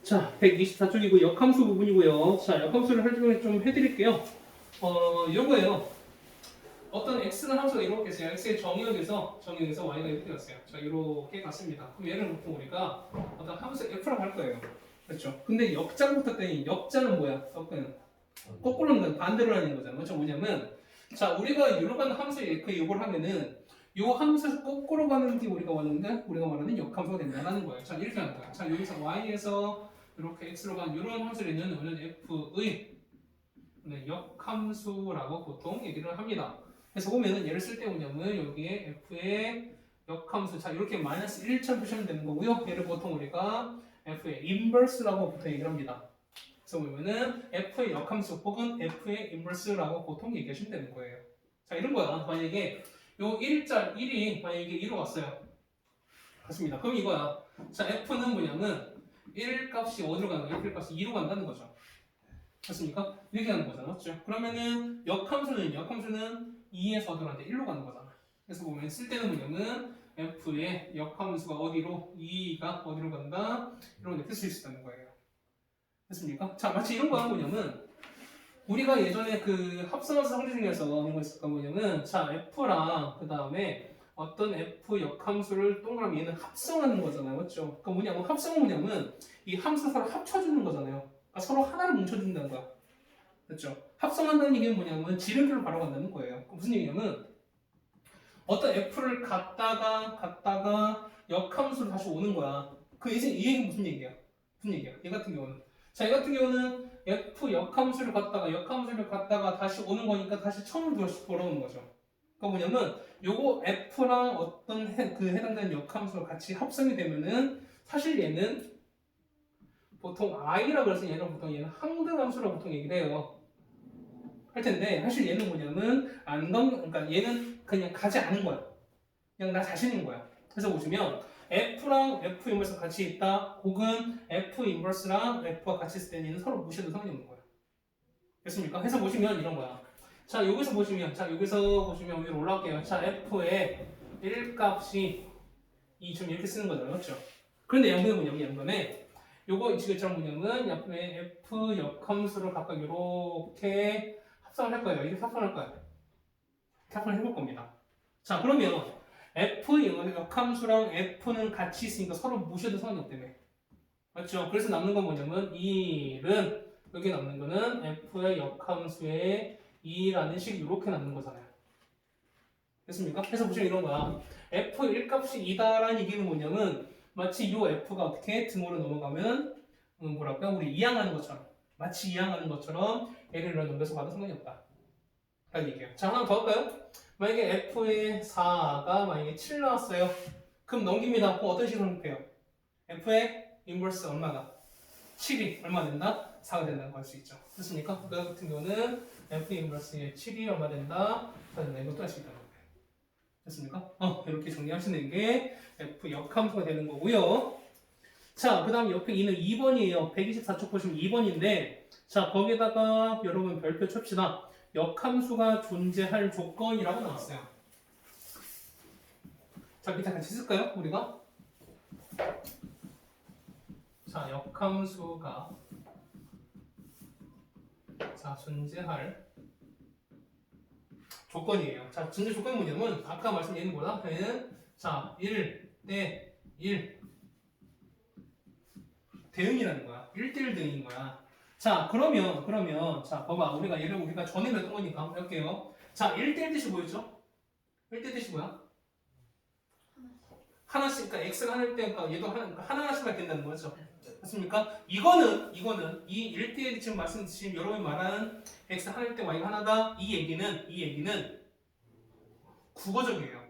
자, 124쪽이고 역함수 부분이고요. 자, 역함수를 설명을 좀 해드릴게요. 이런 거예요. 어떤 x는 함수가 이렇게 있어요. x의 정의역에서 y가 이렇게 갔어요. 자, 이렇게 갔습니다. 그럼 얘를 보통 우리가 어떤 함수 f라고 할 거예요. 그렇죠? 근데 역자부터 때니 역자는 뭐야? 역자는 거꾸로는 건 반대로 하는 거잖아. 그렇죠? 뭐냐면 자, 우리가 유로 가는 함수에 그 요걸 하면은 요 함수 거꾸로 가는 게 우리가 왔는데 우리가 말하는 역함수가 된다는 거예요. 자, 이렇게 하는 거야. 자, 여기서 y에서 이렇게 x로 간 이런 함수를 우리는 f의 역함수라고 보통 얘기를 합니다. 그래서 보면은 얘를 쓸 때 뭐냐면 여기에 f의 역함수 자 이렇게 마이너스 1처럼 표시하면 되는 거고요. 얘를 보통 우리가 f의 인버스라고 보통 얘기를 합니다. 그래서 보면은 f의 역함수 혹은 f의 인버스라고 보통 얘기하시면 되는 거예요. 자 이런 거야. 만약에 요 1이 만약에 2로 왔어요. 맞습니다. 그럼 이거야. 자 f는 뭐냐면 1 값이 어디로 가는 거야? 1 값이 2로 간다는 거죠. 맞습니까? 이렇게 하는 거잖아. 맞죠? 그러면은 역함수는 2에서 어디로 가는데 1로 가는 거잖아. 그래서 보면 쓸 때는 뭐냐면 f의 역함수가 어디로 2가 어디로 간다 이런 거 쓸 수 있다는 거예요. 됐습니까? 자 마치 이런 거 하는 거냐면 우리가 예전에 그 합성함수 상대 중에서 하는 거 있을까 뭐냐면 자 f랑 그 다음에 어떤 f 역함수를 동그라미 얘는 합성하는 거잖아요. 맞죠? 그러니까 뭐냐면 합성은 뭐냐면 이 함수 서로 합쳐주는 거잖아요. 그러니까 서로 하나를 뭉쳐준다는 거야. 그렇죠? 합성한다는 얘기는 뭐냐면 지름표를 바로 간다는 거예요. 무슨 얘기냐면 어떤 f를 갖다가 역함수로 다시 오는 거야. 이 얘기는 무슨 얘기야? 얘 같은 경우는 자, 얘 같은 경우는 f 역함수를 갖다가 다시 오는 거니까 다시 처음으로 돌아오는 거죠. 그러니까 뭐냐면 요거 f랑 어떤 해당되는 역함수가 같이 합성이 되면은 사실 얘는 보통 i라고 해서 얘는 항등함수라고 보통 얘기를 해요. 할 텐데 사실 얘는 뭐냐면 그러니까 얘는 그냥 가지 않은 거야. 그냥 나 자신인 거야. 그래서 보시면 F랑 F 인버스 같이 있다 혹은 F 인버스랑 F가 같이 있을 때는 서로 무시해도 상관이 없는 거야. 됐습니까? 해서 보시면 이런 거야. 자 여기서 보시면 위로 올라올게요. 자 F의 1값이 2 지금 이렇게 쓰는 거잖아요. 그렇죠? 그런데 양변은 뭐냐면 양변에 요거 지금처럼 뭐냐면 옆에 F 역함수를 각각 이렇게 합성을 할 거예요. 이렇게 합성을 할 거예요. 합성을 해볼 겁니다. 자 그러면 F 역함수랑 F는 같이 있으니까 서로 무시해도 상관이 없다며. 맞죠? 그래서 남는 건 뭐냐면 1은 여기 남는 거는 F의 역함수의 2라는 식이 이렇게 남는 거잖아요. 됐습니까? 그래서 보시면 이런 거야. F 1값이 2다라는 얘기는 뭐냐면 마치 이 F가 어떻게 등호로 넘어가면 뭐랄까 우리 이항하는 것처럼 마치 이항하는 것처럼 얘를 넘겨서 봐도 상관이 없다. 라는 얘기예요. 자 하나 더 할까요? 만약에 F의 4가 만약에 7 나왔어요. 그럼 넘깁니다. 그럼 어떤 식으로 해요? F의 인버스 얼마가? 7이 얼마 된다? 4가 된다고 할 수 있죠. 됐습니까? 그 같은 경우는 F 인버스의 7이 얼마 된다? 4 된다. 이것도 할 수 있다는 거예요. 됐습니까? 이렇게 정리하시는 게 F 역함수가 되는 거고요. 자, 그 다음 옆에 2는 2번이에요. 124쪽 보시면 2번인데 자, 거기다가 여러분 별표 칩시다. 역함수가 존재할 조건이라고 나왔어요. 자, 밑에 같이 쓸까요? 우리가? 자, 역함수가 존재할 조건이에요. 자, 존재 조건이 뭐냐면 아까 말씀드린 거다. 얘는 1 대 1 대응이라는 거야. 1대1 대응인 거야. 자, 그러면 자, 봐봐. 우리가 전에 했던 거니까 한번 해볼게요. 자, 1대1 뜻이 뭐였죠? 1대1 뜻이 뭐야? 하나씩, 그러니까 x가 하나일 때, 그러니까 얘도 하나씩만 된다는 거죠. 맞습니까? 이거는 이 1대1 지금 여러분이 말하는 x 하나일 때 y가 하나다. 이 얘기는 국어적이에요.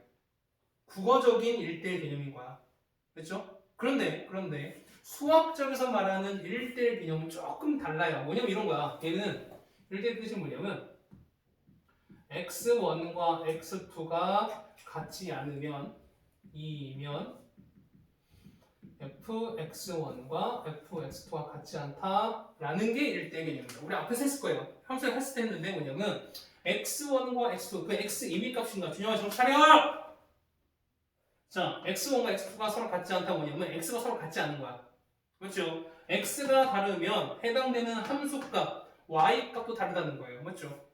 국어적인 1대1 개념인 거야. 그렇죠? 그런데 수학적에서 말하는 1대1 개념은 조금 달라요. 뭐냐면 이런 거야. 얘는 1대1 뜻이 뭐냐면 x1과 x2가 같지 않으면 fx1과 fx2가 같지 않다라는 게 1대1 개념입니다. 우리 앞에서 했을 거예요. 함수를 했을 때 했는데 뭐냐면 x1과 x2 그 x 이미 값인가 준영아 정신 차려! 자 x1과 x2가 서로 같지 않다 뭐냐면 x가 서로 같지 않은 거야. 맞죠? x가 다르면 해당되는 함수값 y 값도 다르다는 거예요. 맞죠?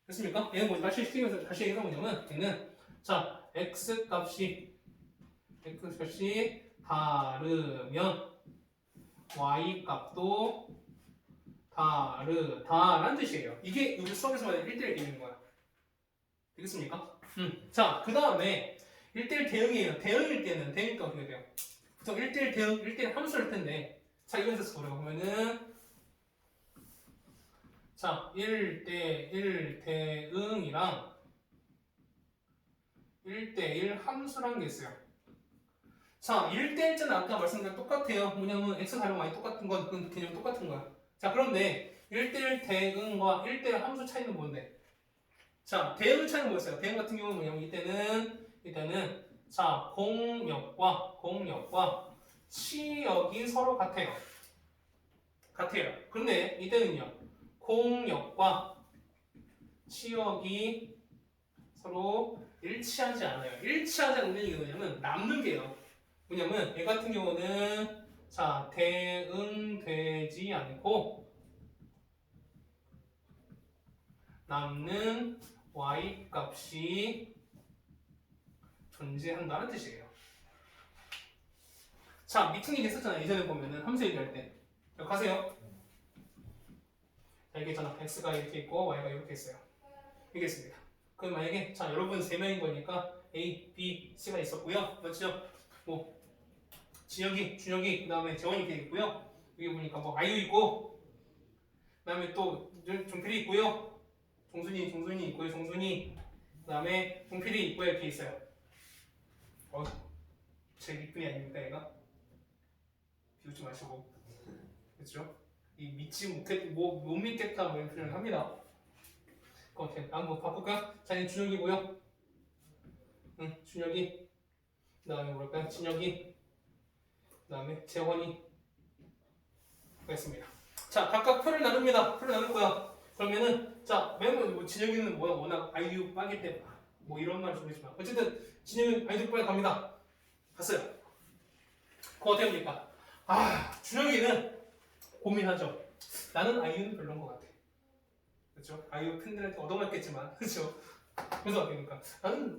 됐습니까? 얘는 뭐 다시 시키면서 다시 얘기가 뭐냐면 얘는 자 x 값이 다르면 y 값도 다르다라는 뜻이에요. 이게 우리 수업에서 말하는 1대1 대응인 거야. 되겠습니까? 자, 그 다음에 1대1 대응이에요. 대응일 때는 대응가 어떻게 돼요? 보통 1대1 대응, 1대1 함수일 텐데 자, 이거에서 보려고 보면은 자, 1대1 대응이랑 1대1 함수라는 게 있어요. 자, 1대1자는 아까 말씀드린 똑같아요. 뭐냐면 x 다르면 y 똑같은 건 그 개념 똑같은 거야. 자, 그런데 1대1 대응과 1대1 함수 차이는 뭔데? 자, 대응 차이는 뭐였어요? 대응 같은 경우는 뭐냐면 이때는 자, 공역과 치역이 서로 같아요. 그런데 이때는요. 공역과 치역이 서로 일치하지 않아요. 일치하지 않는 게 뭐냐면 남는 게요. 뭐냐면 얘 같은 경우는 자, 대응되지 않고 남는 y 값이 존재한다는 뜻이에요. 자, 미팅이 됐었잖아요. 예전에 보면은 함수 얘기할 때. 가세요. 자, 이게 있잖아. x가 이렇게 있고 y가 이렇게 있어요. 이게 있습니다. 그럼 만약에 자, 여러분 3명인 거니까 A, B, C가 있었고요. 맞죠? 뭐 준혁이, 그 다음에 재원이 이렇게 있고요. 여기 보니까 뭐 아이유 있고, 그 다음에 또 종필이 있고요. 종순이 있고요. 그 다음에 종필이 있고요. 이렇게 있어요. 제 밑분이 아닙니까, 얘가? 비웃지 마시고. 그렇죠? 이 못 믿겠다 뭐 이런 표현을 합니다. 오케이, 한번 바꿀까? 자, 얘는 준혁이고요. 준혁이. 그 다음에 뭘까요? 진혁이. 그 다음에 재원이. 됐습니다. 자, 각각 표를 나눕니다. 표를 나눌 거야. 그러면은 자, 맨 뭐 진혁이는 뭐야? 워낙 아이유 빠기 때문에 뭐 이런 말 모르지만 어쨌든 진혁이 아이유 빨리 갑니다. 갔어요. 그거 어떻게 합니까? 아, 준혁이는 고민하죠. 나는 아이유는 별로인 것 같아. 그렇죠? 아이유 팬들한테 얻어맞겠지만, 그렇죠? 그래서 어떻게 합니까?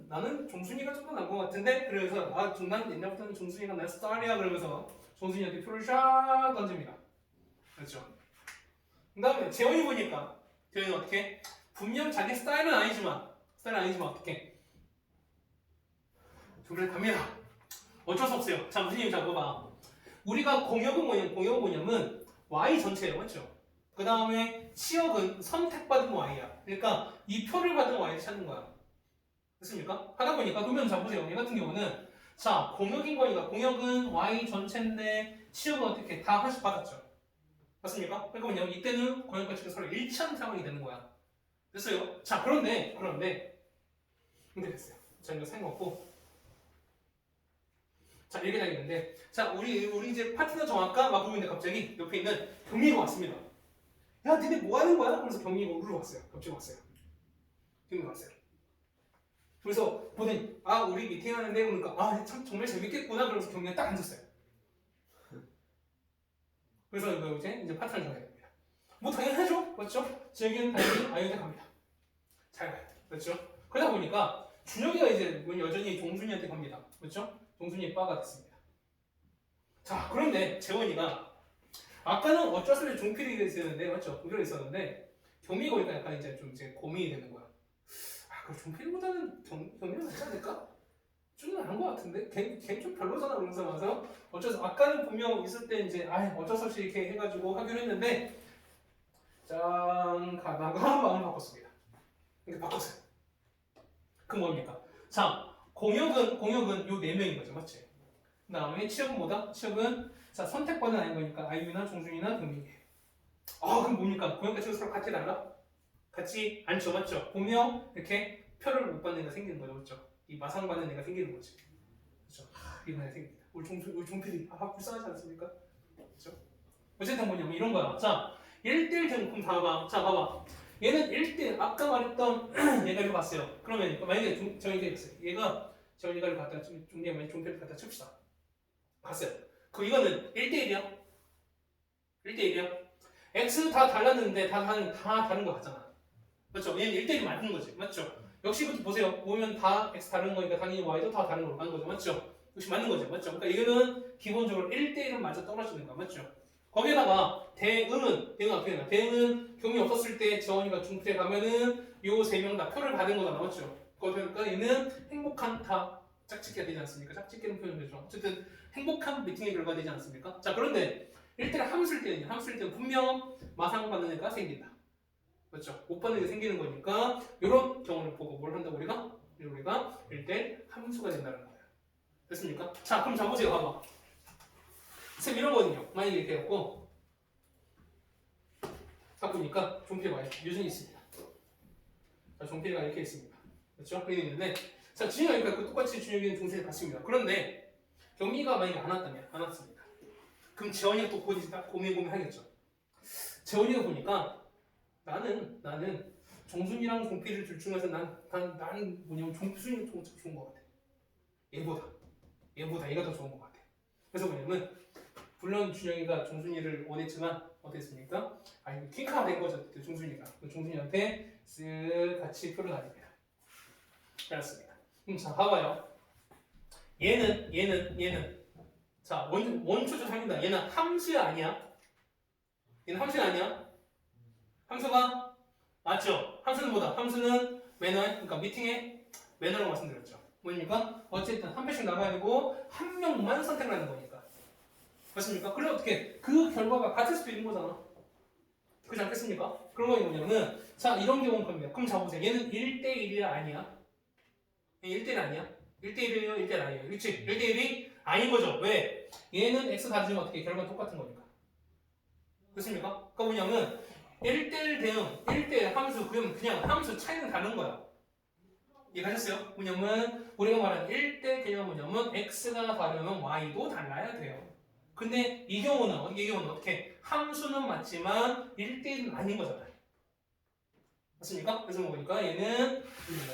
나는 종순이가 좀 더 나은 것 같은데, 그래서 난 옛날부터는 종순이가 내 스타일이야 그러면서 종순이한테 표를 샥 던집니다. 그렇죠? 그 다음에 재원이 보니까 재원이 어떻게? 분명 자기 스타일은 아니지만 어떻게? 종필 갑니다. 어쩔 수 없어요. 자, 무슨 얘기인지 봐봐. 우리가 공역은 뭐냐면 y 전체예요. 맞죠? 그 다음에 치역은 선택받은 y야. 그러니까 이 표를 받은 y를 찾는 거야. 됐습니까? 하다 보니까 그러면 자 보세요. 얘 같은 경우는 자, 공역인 거니까 공역은 y 전체인데 치역은 어떻게? 다 하나씩 받았죠. 맞습니까? 그러니까 뭐냐면 이때는 공역과 치역이 서로 일치하는 상황이 되는 거야. 됐어요? 자, 그런데 됐어요. 자, 이거 상관없고. 자, 이렇게 되겠는데, 자, 우리 이제 파트너 정할까? 막 그러고 있는데 갑자기 옆에 있는 경미가 왔습니다. 야, 니네 뭐 하는 거야? 그래서 경미가 우르르 왔어요. 갑자기 왔어요. 경미가 왔어요. 그래서 보더니, 우리 미팅 하는데, 그러니까, 참, 정말 재밌겠구나. 그러면서 경미가 딱 앉았어요. 그래서 이제 파트너 정해야 됩니다. 뭐 당연히 하죠. 맞죠? 지혁이는 당연히 아이한테 갑니다. 잘 가야 돼. 그렇죠? 그러다 보니까 준혁이가 이제 여전히 종순이한테 갑니다. 그렇죠? 종순이 빠가 됐습니다. 자, 그런데 재원이가 아까는 어쩔 수 없이 종필이가 있었는데, 맞죠? 종필이가 있었는데 경미가 오니까 약간 이제 좀 이제 고민이 되는 거야. 그 종필이보다는 경미가 낫지 않을까? 좀 나은 것 같은데? 걔 좀 별로잖아. 그러면서 와서 아까는 분명 있을 때 이제 어쩔 수 없이 이렇게 해가지고 하기로 했는데 짠 가다가 마음을 바꿨습니다. 이렇게 바꿨어요. 그 뭡니까? 자, 공역은 요 4명인 거죠. 맞지? 그 다음에 치역은 뭐다? 치역은 자, 선택받은 아닌 거니까 아이유나 종준이나 동민이에요. 그럼 뭡니까? 공역과 치역 서로 같이 달라? 같지 않죠. 맞죠? 보면 이렇게 표를 못 받는 애가 생기는 거죠. 맞죠? 이 마상 받는 애가 생기는 거지. 그렇죠? 이런 애가 생깁니다. 우리 종필이 불쌍하지 않습니까? 그렇죠? 어쨌든 뭐냐면 이런 거야. 자, 1대1 대응품 다 봐봐. 자, 봐봐. 얘는 1대1 아까 말했던 얘가 이거 봤어요. 그러면 만약에 정의가 있어요. 얘가 정의가를 갖다 종이에 만약 종필을 갖다 칩시다. 갔어요. 이거는 1대1이야. 1대1이야. x 다 달랐는데 다 다른 거 같잖아. 맞죠? 얘는 1대1 맞는 거지. 맞죠? 역시부터 보세요. 보면 다 x 다른 거니까 당연히 y도 다 다른 걸로 가는 거죠. 맞죠? 역시 맞는 거죠. 맞죠? 그러니까 이거는 기본적으로 1대1은 맞아 떨어지는 거야. 맞죠? 거기에다가 대응은 어떻게 되나? 대응은 경이 없었을 때 재원이가 중필에 가면은 요 세 명 다 표를 받은 거잖아. 맞죠? 그러니까 얘는 행복한 다 짝짓기가 되지 않습니까? 짝짓기는 표현되죠. 어쨌든 행복한 미팅의 결과가 되지 않습니까? 자, 그런데 1대1 함수일 때는 분명 마상받는 애가 생긴다. 그렇죠? 못 받는 게 생기는 거니까 이런 경우를 보고 뭘 한다고 우리가 1대1 함수가 된다는 거예요. 됐습니까? 자, 그럼 자보세요. 봐봐. 쌤 이런 거거든요. 만약에 이렇게 해갖고 딱 보니까 종필가 유전이 있습니다. 자, 종필가 이렇게 있습니다. 그렇죠? 이렇게 있는데 자, 진영이 그러니까 똑같이 준혁이는 중세에 같습니다. 그런데 경미가 만약에 안 왔습니다. 그럼 재원이가 또 고민하겠죠. 재원이가 보니까 나는 정순이랑 종필을 둘 중에서 나는 뭐냐면 종순이가 더 좋은 것 같아. 얘보다 얘가 더 좋은 것 같아. 그래서 뭐냐면 물론 준영이가 종순이를 원했지만 어땠습니까? 이거 킹카가 된 거죠. 종순이가 종순이한테 쓱 같이 표를 가집니다. 알았습니다. 자, 봐봐요. 얘는 자, 원초적 상입니다. 얘는 함수야 아니야? 얘는 함수야 아니야? 함수가 맞죠? 함수는 뭐다? 함수는 매너, 그러니까 미팅의 매너라고 말씀드렸죠. 뭐입니까? 어쨌든 한 표씩 나가야 되고 한 명만 선택하는 거니까. 맞습니까? 그래 어떻게 그 결과가 같을 수도 있는 거잖아. 그렇지 않겠습니까? 그런 거 뭐냐면은 자, 이런 경우는 겁니다. 그럼 잡아보세요. 얘는 1대1이야 아니야? 1대1 아니야? 1대1이에요? 1대1 아니에요? 그렇지? 1대1이 아닌 거죠. 왜? 얘는 x 다르지만 어떻게 결과는 똑같은 거니까. 그렇습니까? 그러니까 뭐냐면 1대1 대응, 1대1 함수, 그냥 함수 차이는 다른 거야. 이해하셨어요? 뭐냐면 우리가 말하는 1대 개념은 뭐냐면 x가 다르면 y도 달라야 돼요. 근데 이 경우는 어떻게 함수는 맞지만 1대1은 아닌 거잖아요. 맞습니까? 그래서 보니까 얘는 겁니다.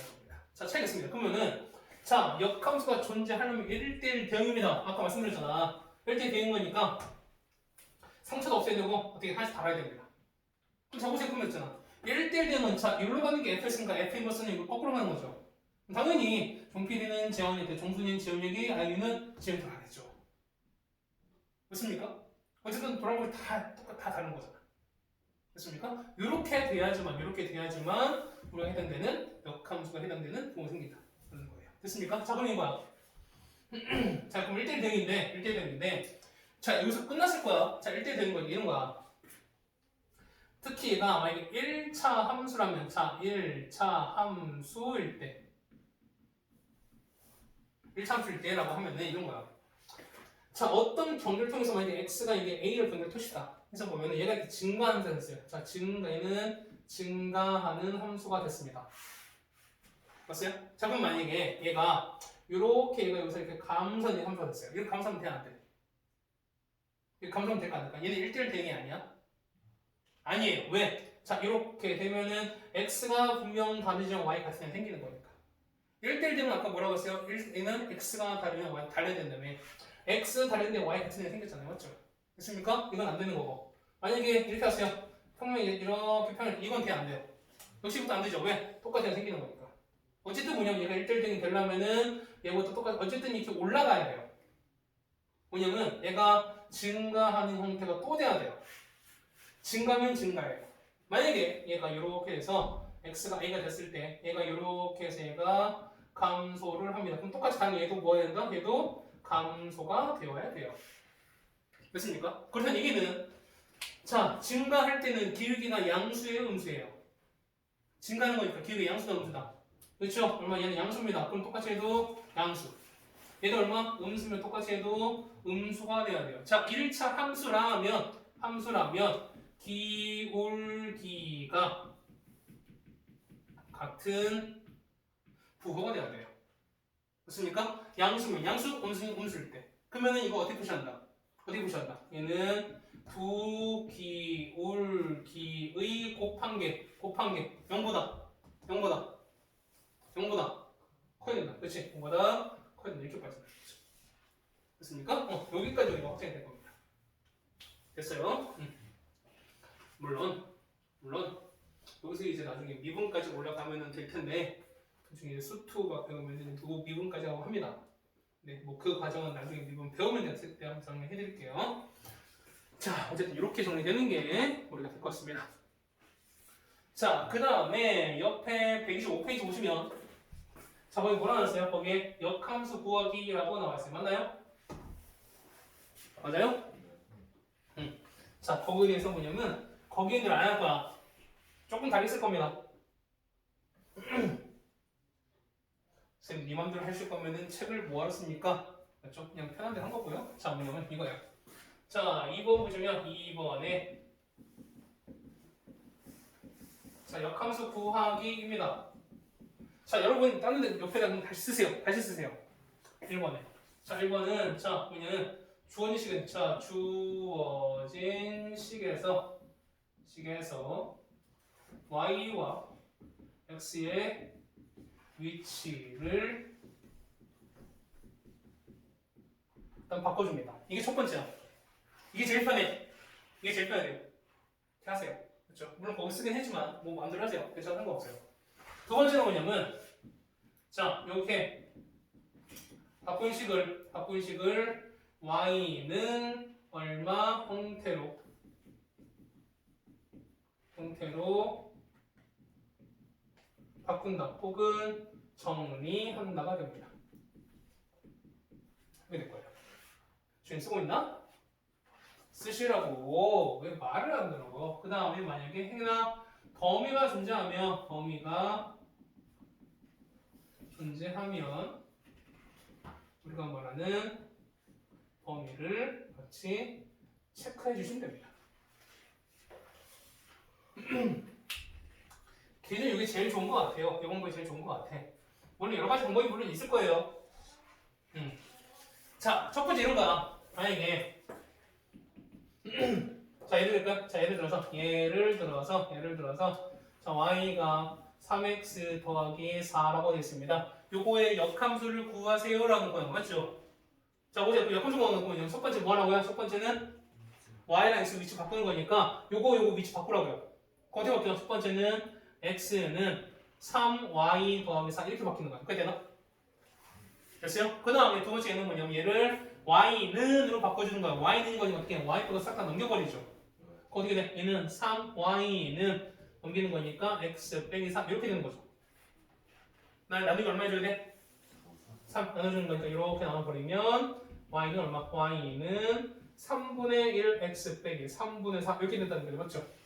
자, 차이가 있습니다. 그러면은 자, 역함수가 존재하려면 1대1 대응입니다. 아까 말씀드렸잖아. 1대1 대응인 거니까 상처도 없애야 되고 어떻게 하나씩 달아야 됩니다. 그럼 자보세요. 그러면 있잖아. 1대1 대응은 자, 이리로 가는 게 f였으니까 f 인버스는 이거 거꾸로 가는 거죠. 당연히 종필이는 재원이한테 종순이는 재원에게 아이유는 재원 돌아가겠죠. 맞습니까? 어쨌든 돌아보면 다 다른 거잖아. 됐습니까? 이렇게 돼야지만 우리가 해당되는 역함수가 해당되는 부호가 생긴다. 그런 거예요. 됐습니까? 자, 그럼 이거야. 자, 그럼 1대1 대응인데 자, 여기서 끝났을 거야. 자, 1대1 대응인 거 이런 거야. 특히 얘가 만약에 1차 함수라면 자, 1차 함수일 때 1차 함수일 때라고 하면은 이런 거야. 자, 어떤 경계를 통해서 만약에 x가 이게 a를 경계를 토시다. 해서 보면은 얘가 이렇게 증가하는 함수가 됐어요. 자, 얘는 증가하는 함수가 됐습니다. 봤어요? 자, 그럼 만약에 얘가 얘가 여기서 이렇게 감소하는 함수가 됐어요. 이렇게 감소하면 돼, 안 돼? 이렇게 감소하면 될까 안 될까? 얘는 1대1 대응이 아니야? 아니에요. 왜? 자, 이렇게 되면은 x가 분명 다르지만 y 같은 애 생기는 거니까. 1대1 대응은 아까 뭐라고 했어요? 얘는 x가 다르면 y 달려야 된다며. x 다른데 y 같은 애 생겼잖아요. 맞죠? 됐습니까? 이건 안 되는 거고. 만약에 이렇게 하세요. 평면 이렇게 평면 이건 돼 안 돼요. 역시부터 안 되죠. 왜? 똑같이 생기는 거니까. 어쨌든 뭐냐면 얘가 1대1 등이 되려면은 얘보다 똑같이 어쨌든 이렇게 올라가야 돼요. 뭐냐면 얘가 증가하는 형태가 또 돼야 돼요. 증가면 증가해요. 만약에 얘가 이렇게 해서 x가 a가 됐을 때 얘가 이렇게 해서 얘가 감소를 합니다. 그럼 똑같이 당연히 얘도 뭐 해야 된다? 얘도 감소가 되어야 돼요. 됐습니까? 그렇다는 얘기는 자, 증가할 때는 기울기가 양수예요, 음수예요? 증가하는 거니까 기울기 양수다, 음수다. 그렇죠? 얼마? 얘는 양수입니다. 그럼 똑같이 해도 양수. 얘도 얼마? 음수면 똑같이 해도 음수가 돼야 돼요. 자, 1차 함수라면 기울기가 같은 부호가 돼야 돼요. 됐습니까? 양수면 양수, 음수일 때. 그러면은 이거 어떻게 표시한다? 얘는 두 기울기의 곱한계 0보다 커야 된다. 그렇지? 0보다 커야 된다. 이렇게 빠진다. 됐습니까? 여기까지 우리가 확정이 될 겁니다. 됐어요? 물론 여기서 이제 나중에 미분까지 올라가면 될 텐데 나중에 이제 수투가 배우면 두 미분까지 하고 합니다. 네, 뭐 그 과정은 나중에 미분 배우면 됐을 때 한번 정리해드릴게요. 자, 어쨌든 이렇게 정리되는 게 우리가 될 것 같습니다. 자, 그 다음에 옆에 125페이지 보시면 자, 거기 뭐라 나왔어요? 거기에 역함수 구하기라고 나와있어요. 맞나요? 맞아요? 자, 거기에 대해서 뭐냐면 거기에는 안 할 거야. 조금 다르게 겁니다. 선생님, 네 맘대로 하실 거면은 책을 뭐하러 씁니까? 맞죠? 그냥 편한 대로 한 거고요. 자, 뭐냐면 이거예요. 자, 2번 보시면 2번에 자, 역함수 구하기입니다. 자, 여러분 다른 데 옆에다 그냥 다시 쓰세요. 다시 쓰세요. 1번에. 자, 1번은 자, 뭐냐면 주어진 식은 자, 주어진 식에서 y와 x의 위치를 일단 바꿔줍니다. 이게 첫 번째야. 이게 제일 편해. 이게 제일 편해요. 이렇게 하세요. 그렇죠? 물론 거기 쓰긴 했지만 뭐 마음대로 하세요. 괜찮은 상관없어요. 두 번째는 뭐냐면 자, 이렇게 바꾼 식을 y는 얼마 형태로 바꾼다 혹은 정리한다가 됩니다. 이렇게 될 거예요. 지금 쓰고 있나? 쓰시라고. 왜 말을 안 들어? 그 다음에 만약에 행이나 범위가 존재하면 우리가 말하는 범위를 같이 체크해 주시면 됩니다. 기준 이게 제일 좋은 것 같아요. 이 방법이 제일 좋은 것 같아. 물론 여러 가지 방법이 물론 있을 거예요. 자, 첫 번째 이런 거야. 만약에 자, 예를 들어서 자, y가 3x 더하기 4라고 되어 있습니다. 요거의 역함수를 구하세요라는 거예요. 맞죠? 자, 어제 그 역함수 구하는 거는 첫 번째 뭐 하라고요? 첫 번째는 y랑 x 위치 바꾸는 거니까 요거 위치 바꾸라고요. 어떻게 바뀌어? 첫 번째는 x는 3y 더하기 4 이렇게 바뀌는 거야. 그렇게 되나? 됐어요? 그 다음에 두 번째 얘는 뭐냐면 얘를 y는으로 바꿔주는 거야. y는 거니까 어떻게 해? y표가 싹 다 넘겨버리죠. 어떻게 돼? 얘는 3y는 넘기는 거니까 x 빼기 3 이렇게 되는 거죠. 나누기 얼마 해줘야 돼? 3 나눠주는 거니까 이렇게 나눠버리면 y는 얼마? y는 3분의 1 x 빼기 3분의 4 이렇게 된다는 거죠. 맞죠?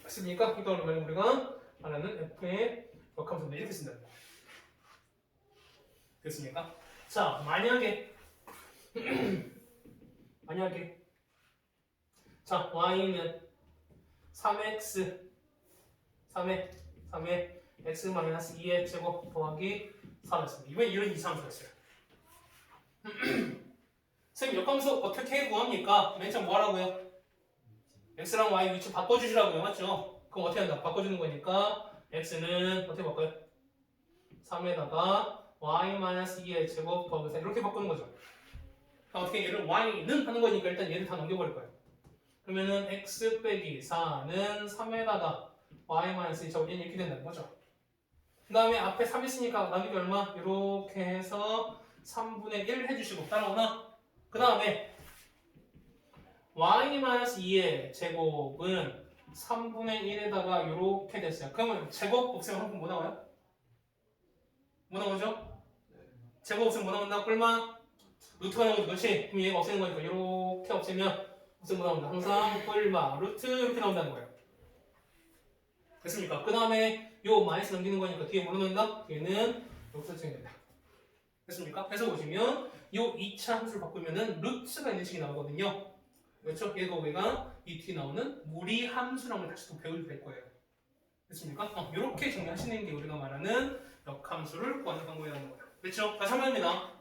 맞습니까? 이거 말하면 우리가 말하는 f의 역함수인데 이렇게 쓴다는 거예요. 됐습니까? 자, 만약에 자, y는 3의 x 마이너스 2의 제곱 더하기 4였습니다. 이번엔 이런 이상함수였어요. 선생님, 역함수 어떻게 구합니까? 맨 처음 뭐 하라고요? x랑 y 위치 바꿔주시라고요. 맞죠? 그럼 어떻게 한다? 바꿔주는 거니까 x는 어떻게 바꿔요? 3에다가 y-2의 제곱 더하기 4 이렇게 바꾸는 거죠. 그럼 어떻게 얘를 y는 하는 거니까 일단 얘를 다 넘겨버릴 거예요. 그러면은 x 빼기 4는 3에다가 y-2 제곱 이렇게 된다는 거죠. 그 다음에 앞에 3 있으니까 나누기 얼마? 이렇게 해서 3분의 1 해주시고 따라오나? 그 다음에 y-2의 제곱은 3분의 1에다가 이렇게 됐어요. 그러면 제곱 없으면 한번 뭐 나와요? 뭐 나오죠? 제곱 없으면 뭐 나온다? 꿀마? 루트가 나오죠. 그렇지? 그럼 얘가 없애는 거니까 이렇게 없애면 무슨 뭐 나온다? 항상 꿀마, 루트 이렇게 나온다는 거예요. 됐습니까? 그 다음에 요 마이너스 넘기는 거니까 뒤에 뭐로 넣는다? 뒤에는 여기 설정이 된다. 됐습니까? 해서 보시면 요 2차 함수를 바꾸면은 루트가 있는 식이 나오거든요. 그렇죠? 얘가 우리가 이 뒤에 나오는 무리 함수라는 걸 다시 또 배우게 될 거예요. 됐습니까? 이렇게 정리하시는 게 우리가 말하는 역함수를 구하는 방법이라는 거예요. 그렇죠? 다시 한번 합니다.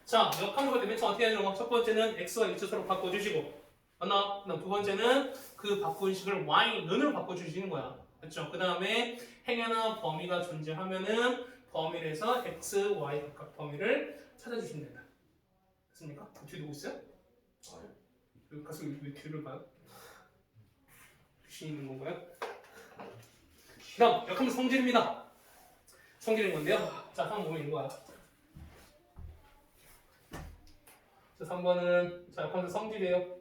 자, 역함수가 되면 어떻게 해야 되는 첫 번째는 x와 위치 서로 바꿔주시고 하나, 그다음 두 번째는 그 바꾼 식을 y는으로 바꿔주시는 거야. 그렇죠? 그 다음에 행여나 범위가 존재하면은 범위를 해서 x, y 각각 범위를 찾아주시면 된다. 됐습니까? 뒤에 누구 있어요? 가서 왜 뒤를 봐요? 귀신 있는 건가요? 다음 역함수 성질입니다. 성질인 건데요. 자, 한번 보면 이거야. 자, 3번은 자, 역함수 성질이에요.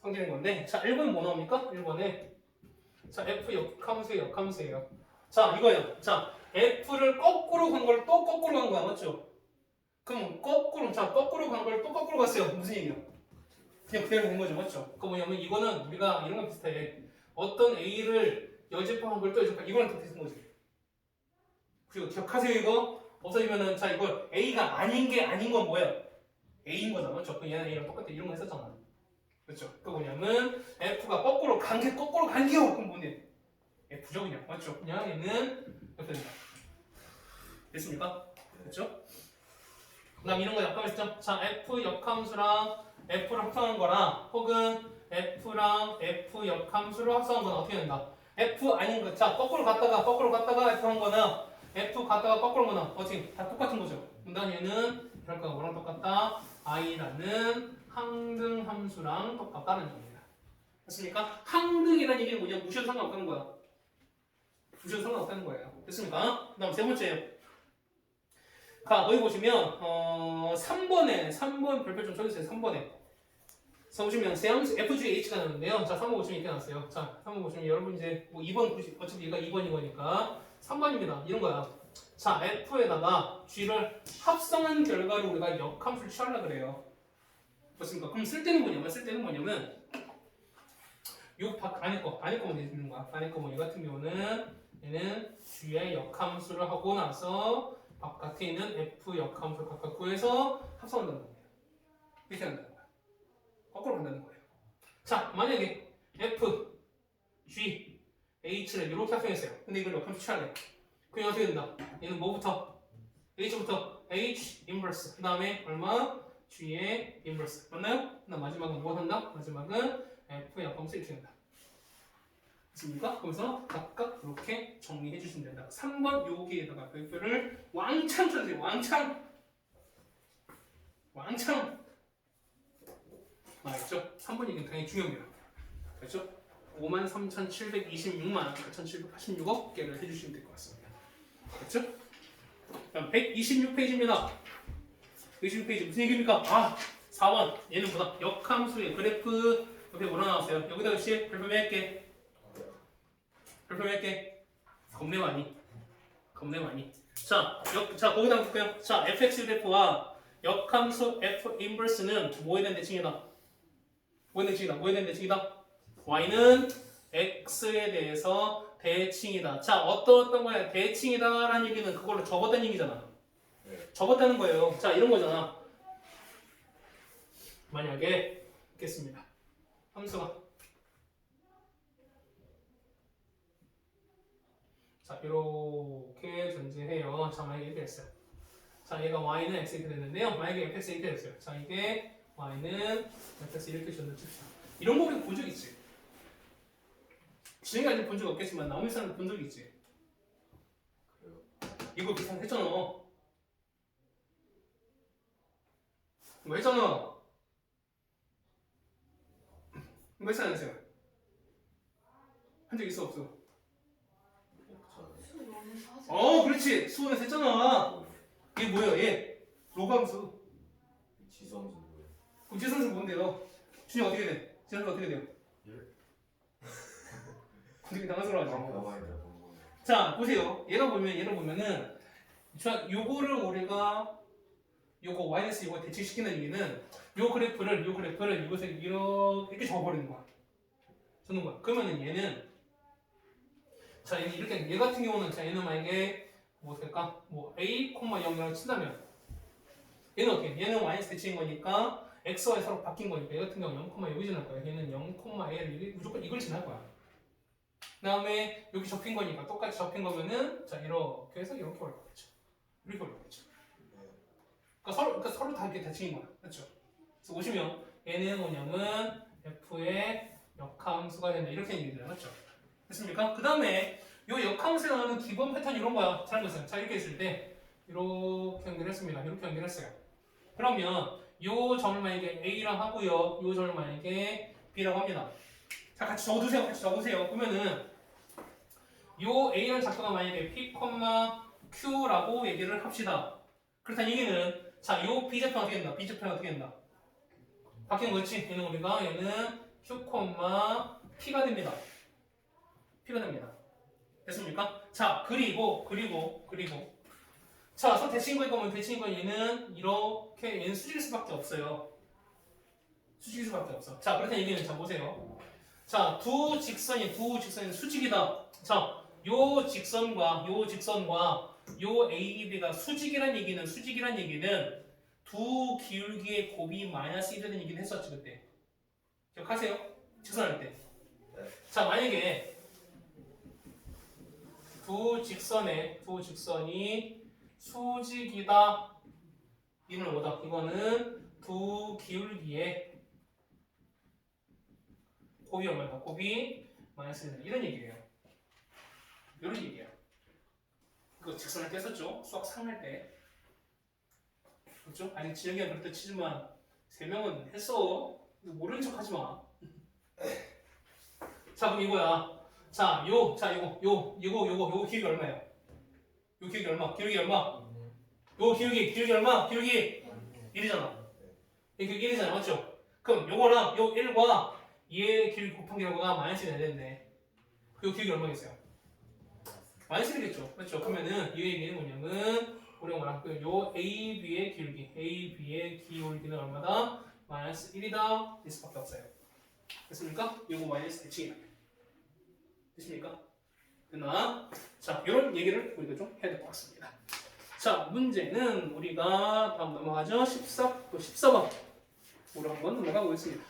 성질인 건데, 자, 1번은 뭐 나옵니까? 1번에 자, f 역함수의 역함수예요. 자, 이거예요. 자, f를 거꾸로 간 걸 또 거꾸로 간 거야, 맞죠? 그럼 거꾸로, 자, 거꾸로 간 걸 또 거꾸로 갔어요. 무슨 얘기야? 그냥 그대로 된 거죠, 맞죠? 그 뭐냐면 이거는 우리가 이런 거 비슷해. 어떤 a를 여집합한 걸 또 여집합, 이거랑 똑같은 거지. 그리고 기억하세요, 이거? 없어지면은 자, 이거 a가 아닌 게 아닌 건 뭐야? a인 거잖아, 맞죠? 그 얘는 a랑 똑같아. 이런 거 했었잖아. 그렇죠? 그 뭐냐면 f가 거꾸로 간 게 거꾸로 간겨. 그럼 뭐냐? f죠, 그냥, 맞죠? 그냥 얘는 이렇게 된다. 됐습니까? 그렇죠? 그다음 이런 거 역함수죠. 자, f 역함수랑 f를 합성한 거랑 혹은 f랑 f 역함수를 합성한 건 어떻게 된다? f 아닌 거, 자, 거꾸로 갔다가 f 한 거나 f 갔다가 거꾸로 한 거나 어떻게 다 똑같은 거죠. 그다음 얘는 그러니까 뭐랑 똑같다? i라는 항등 함수랑 똑같다는 얘기입니다. 됐습니까? 항등이라는 얘기는 뭐냐? 무시해도 상관없다는 거야. 무시해도 상관없다는 거예요. 됐습니까? 그다음 세 번째예요. 자, 여기 보시면 3번 별표 좀 쳐주세요. 3번에 보시면 세함수 FGH가 나오는데요. 자, 3번 보시면 이렇게 나왔어요. 자, 3번 보시면 여러분 이제 뭐 2번 어차피 얘가 2번인 거니까 3번입니다. 이런 거야. 자, F에다가 G를 합성한 결과로 우리가 역함수를 취하려고 그래요. 그렇습니까? 그럼 쓸 때는 뭐냐면 요 안에 거만 내주는 거야. 안에 거 뭐, 얘 같은 경우는 얘는 G의 역함수를 하고 나서 바깥에 있는 F 역함수를 각각 구해서 합성한다는 거예요. 이렇게 한다는 거야. 거꾸로 간다는 거예요. 자, 만약에 F, G, H를 이렇게 합성했어요. 근데 이걸 역함수 취하래. 그럼 어떻게 된다? 얘는 뭐부터? H부터 H 인버스. 그 다음에 얼마? G의 인버스. 맞나요? 그다음 마지막은 뭐 한다? 마지막은 F 역함수 이렇게 된다. 됐습니까? 그래서 각각 이렇게 정리해 주시면 된다. 3번 여기에다가 별표를 왕창 쳐주세요. 왕창. 알겠죠? 3번 얘기는 당연히 중요합니다. 그렇죠? 53,726만 4,786억 개를 해주시면 될 것 같습니다. 그렇죠? 다음 126페이지입니다. 126페이지 무슨 얘기입니까? 4번 얘는 뭐다? 역함수의 그래프 옆에 뭐라 나왔어요? 여기다 역시 별표 몇 개? 별표 몇 개? 겁내 많이. 자, 거기다 볼게요. 자, fx 그래프와 역함수 f 인버스는 뭐에 대한 대칭이다? y는 x에 대해서 대칭이다. 자, 어떤 거야? 대칭이다라는 얘기는 그걸로 접었다는 얘기잖아. 접었다는 거예요. 자, 이런 거잖아. 만약에 있겠습니다. 함수가 자, 이렇게 존재해요. 자, 만약에 이렇게 됐어요. 자, 얘가 y는 x 이렇게 됐는데요. 만약에 fx 이렇게 됐어요. 자, 이게 y는 fx 이렇게 줬는지 이런 거 우리가 본 적 있지? 지금까지 아직 본 적 없겠지만 나오는 사람 본 적 있지? 이거 비슷했잖아. 뭐 했잖아. 뭐 했어 안 했어요? 한 적 있어 없어? 그렇지. 수원에서 했잖아. 이게 뭐예요? 얘 로감수. 지수함수 뭐예요? 그럼 지선수 뭔데요? 준이 어떻게 돼? 지선수 어떻게 돼요? 되게 당황스러워하지. 자, 보세요. 얘를 보면은 요거를 우리가 요거 마이너스 요거 대칭시키는 얘기는 요 그래프를 이것에 이렇게 적어버리는 거야. 적는 거야. 그러면은 얘는 자, 얘 같은 경우는 자, 얘는 만약에 뭐 될까? 뭐 a, 0이라고 친다면 얘는 어떻게? 얘는 마이너스 대칭인 거니까 x와 서로 바뀐 거니까 얘 같은 경우 0,여기 지날 거야. 얘는 0,1 무조건 이걸 지날 거야. 그 다음에 여기 접힌 거니까 똑같이 접힌 거면은 자, 이렇게 해서 이렇게 올릴 거겠죠. 이렇게 올릴 거겠죠. 그러니까 서로 다 이렇게 대칭인 거야. 그렇죠? 그래서 보시면 얘는 뭐냐면 f의 역함수가 된다. 이렇게 얘기해요. 맞죠? 됐습니까? 그 다음에 요 역함수에 나오는 기본 패턴 이런 거야. 잘 보세요. 자, 이렇게 했을 때 이렇게 연결했습니다. 이렇게 연결했어요. 그러면 요 점을 만약에 A라고 하고요. 요 점을 만약에 B라고 합니다. 자, 같이 적어두세요. 같이 적으세요. 그러면은 요 A라는 작도가 만약에 P, Q라고 얘기를 합시다. 그렇다는 얘기는 자, 요 B좌표는 어떻게 된다? B좌표는 어떻게 된다? 바뀌는 거지? 얘는 우리가 얘는 Q, P가 됩니다. P가 됩니다. 됐습니까? 자, 그리고 자, 손 대칭 거면 대칭 거 얘는 이렇게 얘는 수직일 수밖에 없어요. 수직일 수밖에 없어. 자, 그렇다는 얘기는 자 보세요. 자, 두 직선이 수직이다. 자, 요 직선과 요 A, B가 수직이란 얘기는 두 기울기의 곱이 마이너스 1이 되는 얘기를 했었지 그때. 기억하세요? 직선할 때. 자, 만약에 두 직선이 수직이다. 이는 뭐다? 이거는 두 기울기의 곱이 얼마다? 곱이 마이너스 1이다. 이런 얘기예요. 이런 얘기예요. 그거 직선을 뗐었죠? 수학 3할 때. 그렇죠? 아니 지영이가 그렇다 치지만 3명은 했어. 모르는 척 하지 마. 자, 그럼 이거야. 자, 요거 기울기 얼마예요? 요 기울기 얼마? 기울기 얼마? 요 기울기 얼마? 기울기 1이잖아. 이 기울기 1이잖아. 맞죠? 그럼 요거랑 요 1과 얘의 기울기 곱한 결과가 마이너스 1이 돼야 되는데 요 기울기 얼마겠어요? 마이너스 1이겠죠. 그렇죠? 그러면은 이 얘기는 뭐냐면 우리가 뭐랄까요? 요 AB의 기울기는 얼마다? 마이너스 1이다. 일 수밖에 없어요. 됐습니까? 요거 마이너스 대칭이다. 됐습니까? 됐나? 자, 이런 얘기를 우리가 좀 해야 될 것 같습니다. 자, 문제는 우리가 다음 넘어가죠. 14번. 우리 한번 넘어가 보겠습니다.